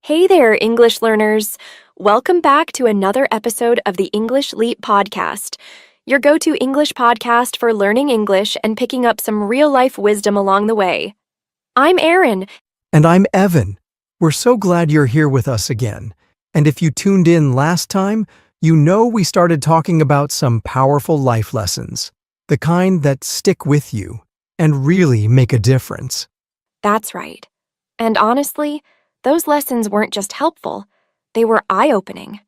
Hey there, English learners! Welcome back to another episode of the English Leap podcast, your go-to English podcast for learning English and picking up some real-life wisdom along the way. I'm Erin. And I'm Evan. We're so glad you're here with us again. And if you tuned in last time, you know we started talking about some powerful life lessons, the kind that stick with you and really make a difference. That's right. And honestly, those lessons weren't just helpful, they were eye-opening.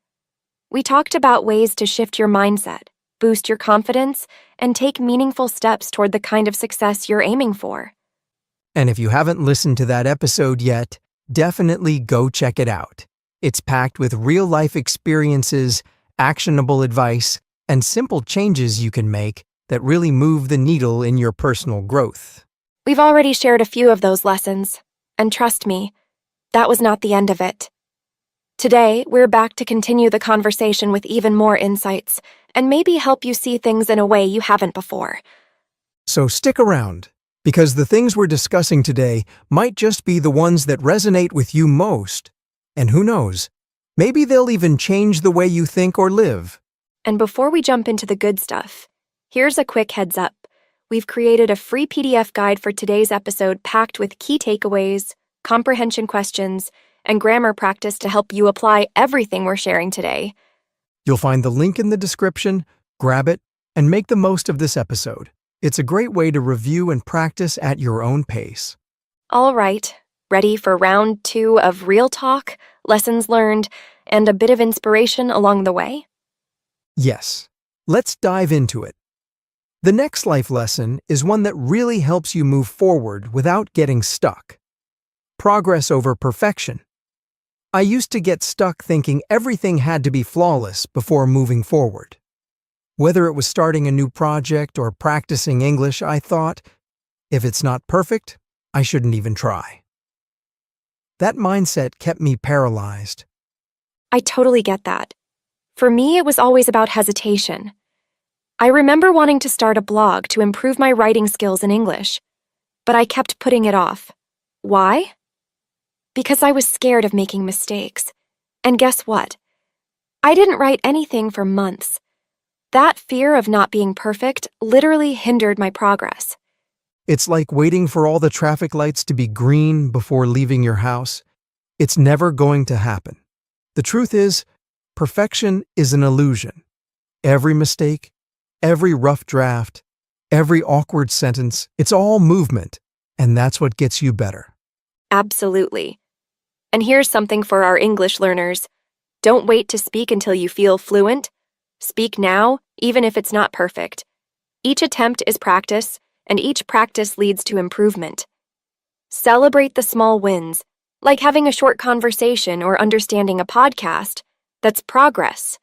We talked about ways to shift your mindset, boost your confidence, and take meaningful steps toward the kind of success you're aiming for. And if you haven't listened to that episode yet, definitely go check it out. It's packed with real-life experiences, actionable advice, and simple changes you can make that really move the needle in your personal growth. We've already shared a few of those lessons, and trust me, that was not the end of it. Today, we're back to continue the conversation with even more insights, and maybe help you see things in a way you haven't before. So stick around, because the things we're discussing today might just be the ones that resonate with you most. And who knows, maybe they'll even change the way you think or live. And before we jump into the good stuff, here's a quick heads up. We've created a free PDF guide for today's episode packed with key takeaways, comprehension questions, and grammar practice to help you apply everything we're sharing today. You'll find the link in the description, grab it, and make the most of this episode. It's a great way to review and practice at your own pace. All right, ready for round 2 of real talk, lessons learned, and a bit of inspiration along the way? Yes, let's dive into it. The next life lesson is one that really helps you move forward without getting stuck. Progress over perfection. I used to get stuck thinking everything had to be flawless before moving forward. Whether it was starting a new project or practicing English, I thought, if it's not perfect, I shouldn't even try. That mindset kept me paralyzed. I totally get that. For me, it was always about hesitation. I remember wanting to start a blog to improve my writing skills in English, but I kept putting it off. Why? Because I was scared of making mistakes. And guess what? I didn't write anything for months. That fear of not being perfect literally hindered my progress. It's like waiting for all the traffic lights to be green before leaving your house. It's never going to happen. The truth is, perfection is an illusion. Every mistake, every rough draft, every awkward sentence, it's all movement, and that's what gets you better. Absolutely. And here's something for our English learners. Don't wait to speak until you feel fluent. Speak now, even if it's not perfect. Each attempt is practice, and each practice leads to improvement. Celebrate the small wins, like having a short conversation or understanding a podcast. That's progress.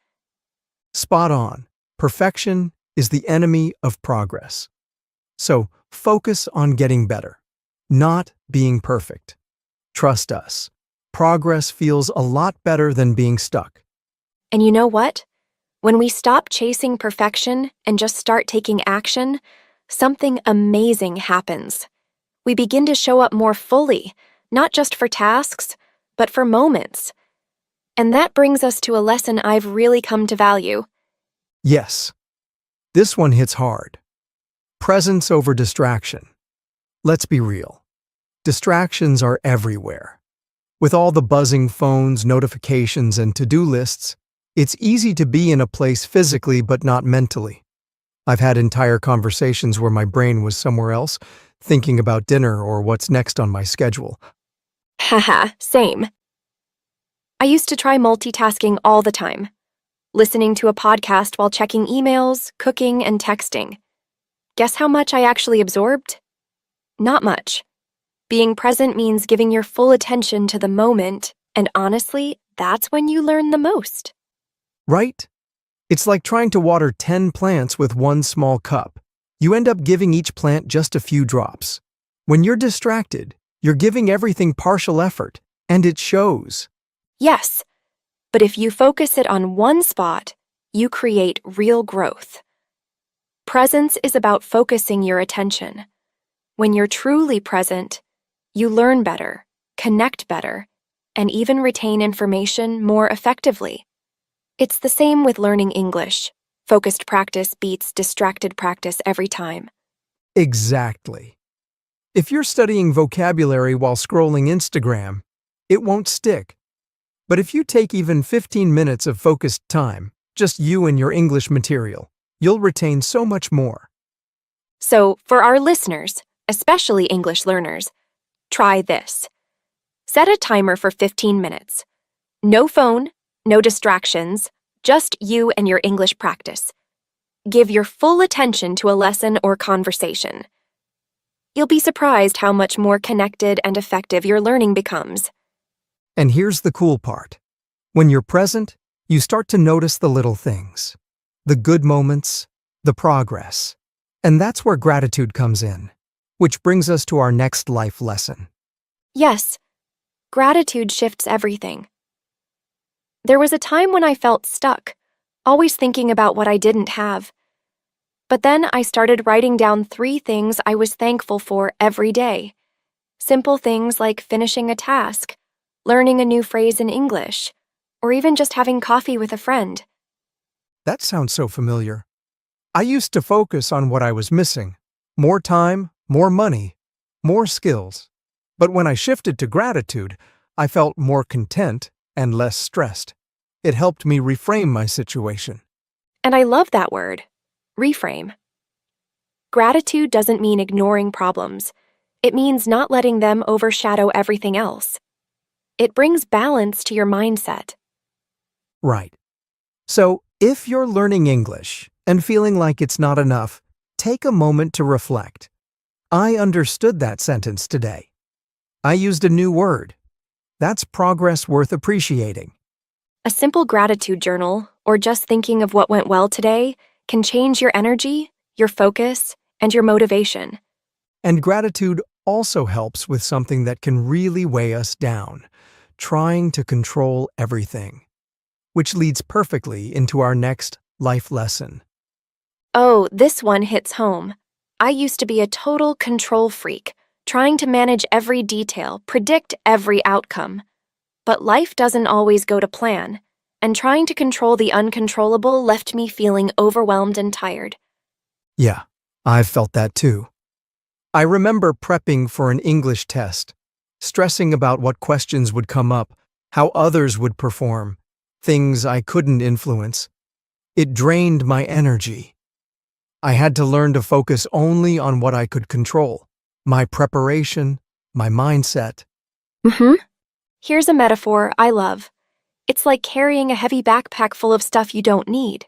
Spot on. Perfection is the enemy of progress. So focus on getting better, not being perfect. Trust us. Progress feels a lot better than being stuck. And you know what? When we stop chasing perfection and just start taking action, something amazing happens. We begin to show up more fully, not just for tasks, but for moments. And that brings us to a lesson I've really come to value. Yes, this one hits hard. Presence over distraction. Let's be real. Distractions are everywhere. With all the buzzing phones, notifications, and to-do lists, it's easy to be in a place physically but not mentally. I've had entire conversations where my brain was somewhere else, thinking about dinner or what's next on my schedule. Haha, same. I used to try multitasking all the time, listening to a podcast while checking emails, cooking, and texting. Guess how much I actually absorbed? Not much. Being present means giving your full attention to the moment, and honestly, that's when you learn the most. Right? It's like trying to water 10 plants with one small cup. You end up giving each plant just a few drops. When you're distracted, you're giving everything partial effort, and it shows. Yes, but if you focus it on one spot, you create real growth. Presence is about focusing your attention. When you're truly present, you learn better, connect better, and even retain information more effectively. It's the same with learning English. Focused practice beats distracted practice every time. Exactly. If you're studying vocabulary while scrolling Instagram, it won't stick. But if you take even 15 minutes of focused time, just you and your English material, you'll retain so much more. So, for our listeners, especially English learners, try this. Set a timer for 15 minutes. No phone, no distractions, just you and your English practice. Give your full attention to a lesson or conversation. You'll be surprised how much more connected and effective your learning becomes. And here's the cool part. When you're present, you start to notice the little things, the good moments, the progress. And that's where gratitude comes in, which brings us to our next life lesson. Yes, gratitude shifts everything. There was a time when I felt stuck, always thinking about what I didn't have. But then I started writing down 3 things I was thankful for every day. Simple things like finishing a task, learning a new phrase in English, or even just having coffee with a friend. That sounds so familiar. I used to focus on what I was missing. More time, more money, more skills. But when I shifted to gratitude, I felt more content and less stressed. It helped me reframe my situation. And I love that word, reframe. Gratitude doesn't mean ignoring problems. It means not letting them overshadow everything else. It brings balance to your mindset. Right. So, if you're learning English and feeling like it's not enough, take a moment to reflect. I understood that sentence today. I used a new word. That's progress worth appreciating. A simple gratitude journal, or just thinking of what went well today, can change your energy, your focus, and your motivation. And gratitude also helps with something that can really weigh us down, trying to control everything. Which leads perfectly into our next life lesson. Oh, this one hits home. I used to be a total control freak, trying to manage every detail, predict every outcome. But life doesn't always go to plan, and trying to control the uncontrollable left me feeling overwhelmed and tired. Yeah, I've felt that too. I remember prepping for an English test, stressing about what questions would come up, how others would perform, things I couldn't influence. It drained my energy. I had to learn to focus only on what I could control, my preparation, my mindset. Here's a metaphor I love. It's like carrying a heavy backpack full of stuff you don't need.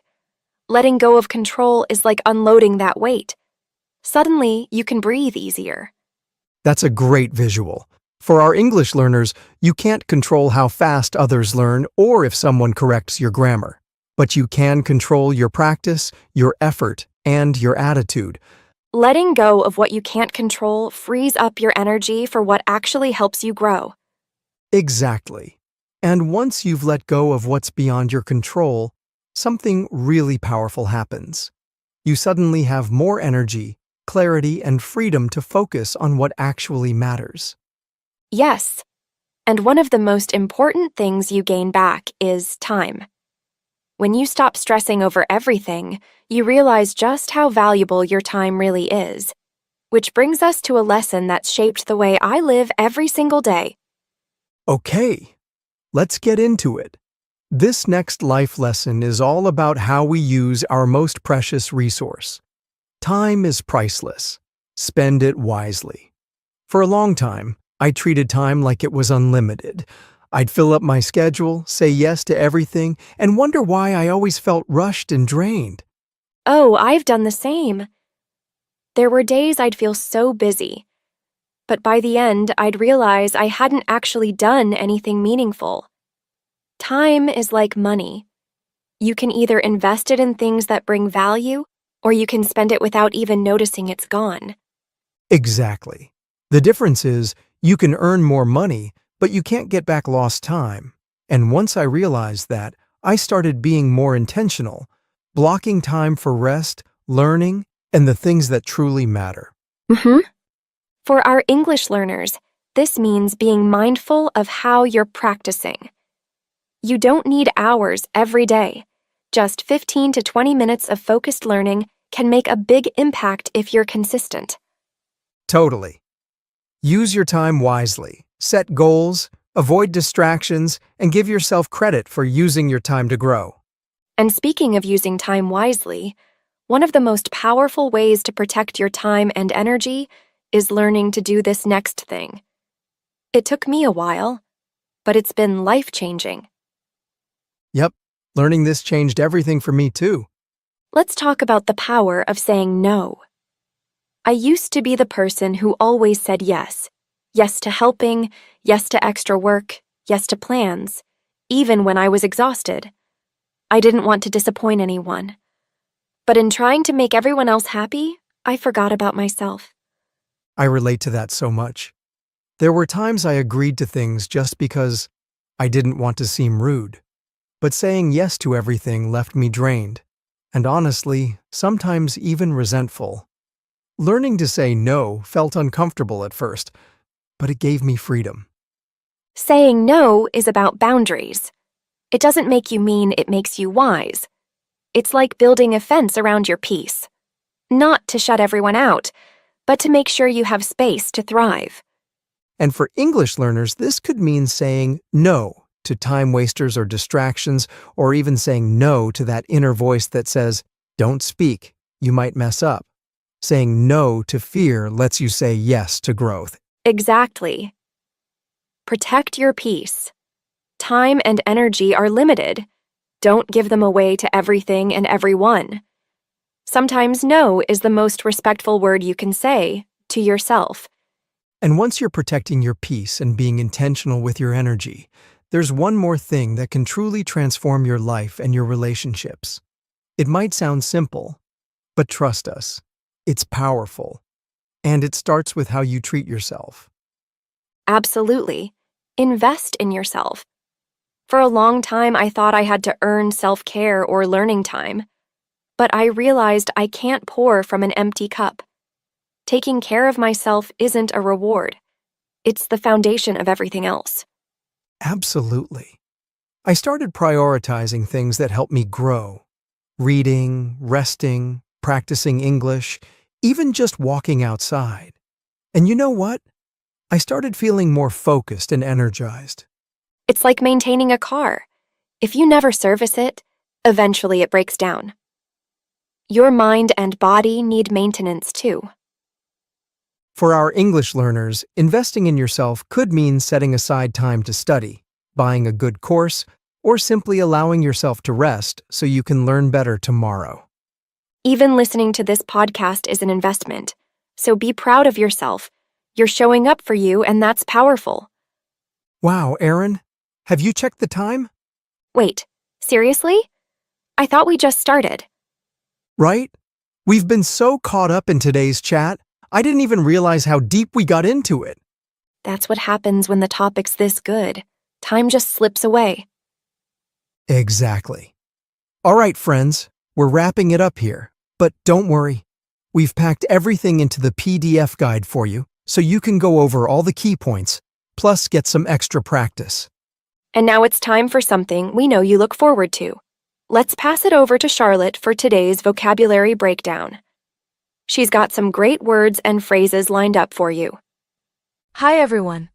Letting go of control is like unloading that weight. Suddenly, you can breathe easier. That's a great visual. For our English learners, you can't control how fast others learn or if someone corrects your grammar. But you can control your practice, your effort, and your attitude. Letting go of what you can't control frees up your energy for what actually helps you grow. Exactly. And once you've let go of what's beyond your control, something really powerful happens. You suddenly have more energy, clarity, and freedom to focus on what actually matters. Yes, and one of the most important things you gain back is time. When you stop stressing over everything, you realize just how valuable your time really is. Which brings us to a lesson that's shaped the way I live every single day. Okay, let's get into it. This next life lesson is all about how we use our most precious resource. Time is priceless. Spend it wisely. For a long time, I treated time like it was unlimited. I'd fill up my schedule, say yes to everything, and wonder why I always felt rushed and drained. Oh, I've done the same. There were days I'd feel so busy, but by the end, I'd realize I hadn't actually done anything meaningful. Time is like money. You can either invest it in things that bring value, or you can spend it without even noticing it's gone. Exactly. The difference is, you can earn more money, but you can't get back lost time. And once I realized that, I started being more intentional, blocking time for rest, learning, and the things that truly matter. For our English learners, This means being mindful of how you're practicing. You don't need hours every day. Just 15 to 20 minutes of focused learning can make a big impact if you're consistent. Totally. Use your time wisely, set goals, avoid distractions, and give yourself credit for using your time to grow. And speaking of using time wisely, one of the most powerful ways to protect your time and energy is learning to do this next thing. It took me a while, but it's been life-changing. Yep, learning this changed everything for me too. Let's talk about the power of saying no. I used to be the person who always said yes. Yes to helping, yes to extra work, yes to plans, even when I was exhausted. I didn't want to disappoint anyone. But in trying to make everyone else happy, I forgot about myself. I relate to that so much. There were times I agreed to things just because I didn't want to seem rude. But saying yes to everything left me drained, and honestly, sometimes even resentful. Learning to say no felt uncomfortable at first, but it gave me freedom. Saying no is about boundaries. It doesn't make you mean, it makes you wise. It's like building a fence around your peace. Not to shut everyone out, but to make sure you have space to thrive. And for English learners, this could mean saying no to time wasters or distractions, or even saying no to that inner voice that says, "Don't speak, you might mess up." Saying no to fear lets you say yes to growth. Exactly. Protect your peace. Time and energy are limited. Don't give them away to everything and everyone. Sometimes no is the most respectful word you can say to yourself. And once you're protecting your peace and being intentional with your energy, there's one more thing that can truly transform your life and your relationships. It might sound simple, but trust us, it's powerful. And it starts with how you treat yourself. Absolutely. Invest in yourself. For a long time, I thought I had to earn self-care or learning time. But I realized I can't pour from an empty cup. Taking care of myself isn't a reward. It's the foundation of everything else. Absolutely. I started prioritizing things that help me grow. Reading, resting, practicing English, even just walking outside. And you know what? I started feeling more focused and energized. It's like maintaining a car. If you never service it, eventually it breaks down. Your mind and body need maintenance too. For our English learners, investing in yourself could mean setting aside time to study, buying a good course, or simply allowing yourself to rest so you can learn better tomorrow. Even listening to this podcast is an investment, so be proud of yourself. You're showing up for you, and that's powerful. Wow, Aaron, have you checked the time? Wait, seriously? I thought we just started. Right? We've been so caught up in today's chat, I didn't even realize how deep we got into it. That's what happens when the topic's this good. Time just slips away. Exactly. All right, friends, we're wrapping it up here. But don't worry, we've packed everything into the PDF guide for you, so you can go over all the key points, plus get some extra practice. And now it's time for something we know you look forward to. Let's pass it over to Charlotte for today's vocabulary breakdown. She's got some great words and phrases lined up for you. Hi everyone.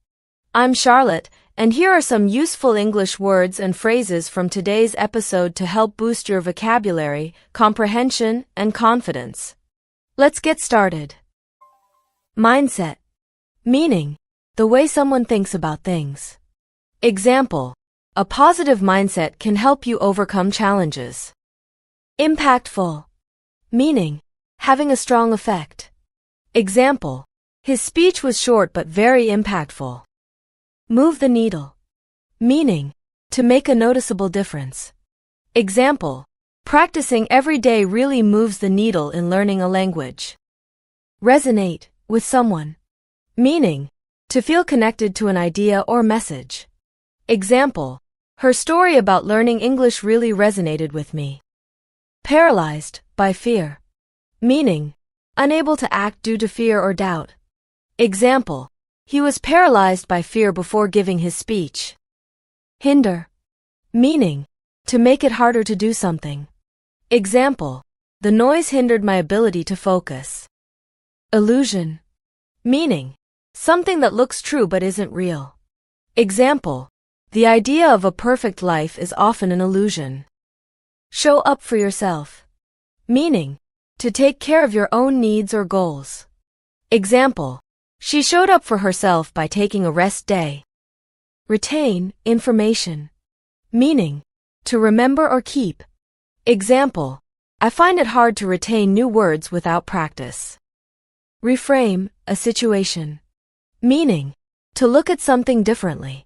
I'm Charlotte, and here are some useful English words and phrases from today's episode to help boost your vocabulary, comprehension, and confidence. Let's get started. Mindset. Meaning, the way someone thinks about things. Example, a positive mindset can help you overcome challenges. Impactful. Meaning, having a strong effect. Example, his speech was short but very impactful. Move the needle. Meaning, to make a noticeable difference. Example, practicing every day really moves the needle in learning a language. Resonate with someone. Meaning, to feel connected to an idea or message. Example, her story about learning English really resonated with me. Paralyzed by fear. Meaning, unable to act due to fear or doubt. Example, He was paralyzed by fear before giving his speech. Hinder. Meaning, to make it harder to do something. Example, the noise hindered my ability to focus. Illusion. Meaning, something that looks true but isn't real. Example, the idea of a perfect life is often an illusion. Show up for yourself. Meaning, to take care of your own needs or goals. Example, she showed up for herself by taking a rest day. Retain information. Meaning, to remember or keep. Example, I find it hard to retain new words without practice. Reframe a situation. Meaning, to look at something differently.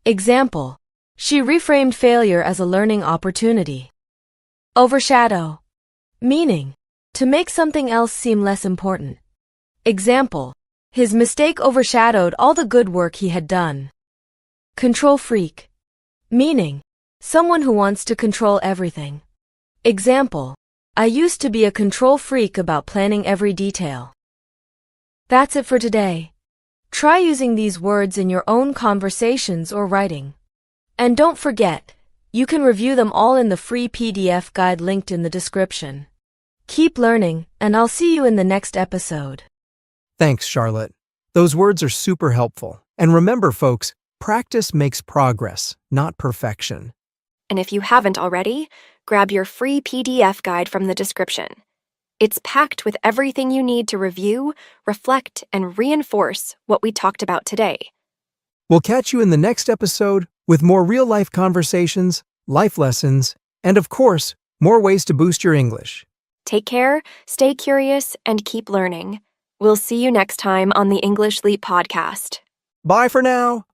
Example, she reframed failure as a learning opportunity. Overshadow. Meaning, to make something else seem less important. Example, his mistake overshadowed all the good work he had done. Control freak. Meaning, someone who wants to control everything. Example, I used to be a control freak about planning every detail. That's it for today. Try using these words in your own conversations or writing. And don't forget, you can review them all in the free PDF guide linked in the description. Keep learning, and I'll see you in the next episode. Thanks, Charlotte. Those words are super helpful. And remember, folks, practice makes progress, not perfection. And if you haven't already, grab your free PDF guide from the description. It's packed with everything you need to review, reflect, and reinforce what we talked about today. We'll catch you in the next episode with more real-life conversations, life lessons, and of course, more ways to boost your English. Take care, stay curious, and keep learning. We'll see you next time on the English Leap podcast. Bye for now.